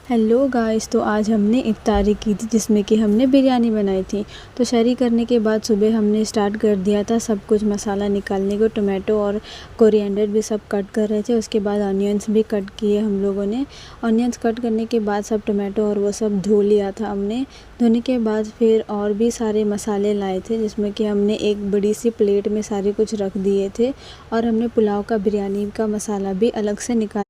Hello guys, तो आज हमने इफ्तारी की थी जिसमें कि हमने बिरयानी बनाई थी। तो शहरी करने के बाद सुबह हमने स्टार्ट कर दिया था सब कुछ मसाला निकालने को। टोमेटो और कोरिएंडर भी सब कट कर रहे थे। उसके बाद ऑनियंस भी कट किए हम लोगों ने। ऑनियंस कट करने के बाद सब टोमेटो और वो सब धो लिया था हमने। धोने के बाद फिर और भी सारे मसाले लाए थे जिसमें कि हमने एक बड़ी सी प्लेट में सारे कुछ रख दिए थे। और हमने पुलाव का बिरयानी का मसाला भी अलग से निकाला।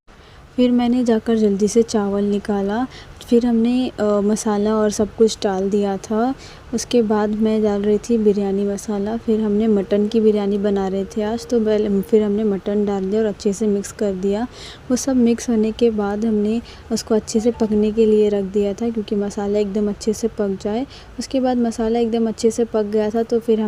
फिर मैंने जाकर जल्दी से चावल निकाला। फिर हमने मसाला और सब कुछ डाल दिया था। उसके बाद मैं डाल रही थी बिरयानी मसाला। फिर हमने मटन की बिरयानी बना रहे थे आज, तो फिर हमने मटन डाल दिया और अच्छे से मिक्स कर दिया। वो सब मिक्स होने के बाद हमने उसको अच्छे से पकने के लिए रख दिया था क्योंकि मसाला एकदम अच्छे से पक जाए। उसके बाद मसाला एकदम अच्छे से पक गया था तो फिर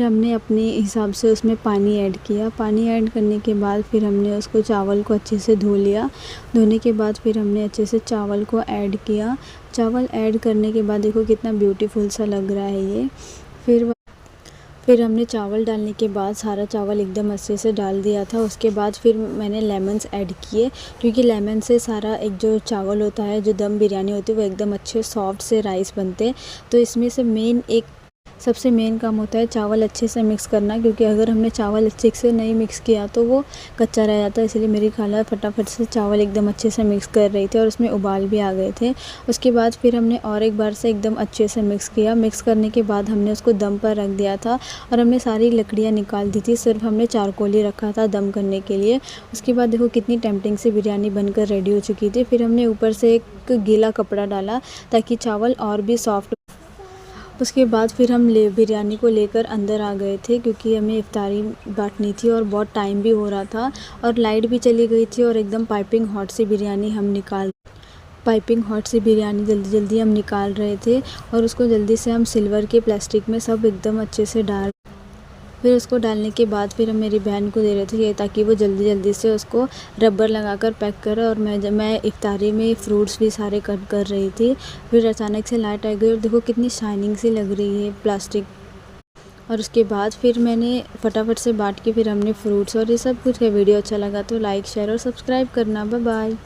हमने अपने हिसाब से उसमें पानी ऐड किया। पानी ऐड करने के बाद फिर हमने उसको चावल को अच्छे से धो लिया। धोने के बाद फिर हमने अच्छे से चावल को ऐड किया। चावल ऐड करने के बाद देखो कितना ब्यूटीफुल सा लग रहा है ये। फिर हमने चावल डालने के बाद सारा चावल एकदम अच्छे से डाल दिया था। उसके बाद फिर मैंने लेमन्स ऐड किए क्योंकि लेमन से सारा एक जो चावल होता है, जो दम बिरयानी होती है, वो एकदम अच्छे सॉफ्ट से राइस बनते हैं। तो इसमें से सबसे मेन काम होता है चावल अच्छे से मिक्स करना, क्योंकि अगर हमने चावल अच्छे से नहीं मिक्स किया तो वो कच्चा रह जाता है। इसलिए मेरी खाला फटाफट से चावल एकदम अच्छे से मिक्स कर रही थी और उसमें उबाल भी आ गए थे। उसके बाद फिर हमने और एक बार से एकदम अच्छे से मिक्स किया। मिक्स करने के बाद हमने उसको दम पर रख दिया था और हमने सारी लकड़ियाँ निकाल दी थी। सिर्फ हमने चारकोल ही रखा था दम करने के लिए। उसके बाद देखो कितनी टेम्पटिंग से बिरयानी बनकर रेडी हो चुकी थी। फिर हमने ऊपर से एक गीला कपड़ा डाला ताकि चावल और भी सॉफ्ट। उसके बाद फिर हम बिरयानी को लेकर अंदर आ गए थे क्योंकि हमें इफ्तारी बांटनी थी और बहुत टाइम भी हो रहा था और लाइट भी चली गई थी और एकदम पाइपिंग हॉट सी बिरयानी जल्दी जल्दी हम निकाल रहे थे। और उसको जल्दी से हम सिल्वर के प्लास्टिक में सब एकदम अच्छे से फिर उसको डालने के बाद फिर हम मेरी बहन को दे रहे थे ये, ताकि वो जल्दी जल्दी से उसको रबर लगाकर पैक करे। और मैं इफ्तारी में फ्रूट्स भी सारे कट कर रही थी। फिर अचानक से लाइट आ गई और देखो कितनी शाइनिंग सी लग रही है प्लास्टिक। और उसके बाद फिर मैंने फटाफट से बांट के फिर हमने फ्रूट्स और ये सब कुछ का वीडियो अच्छा लगा तो लाइक, शेयर और सब्सक्राइब करना। Bye bye.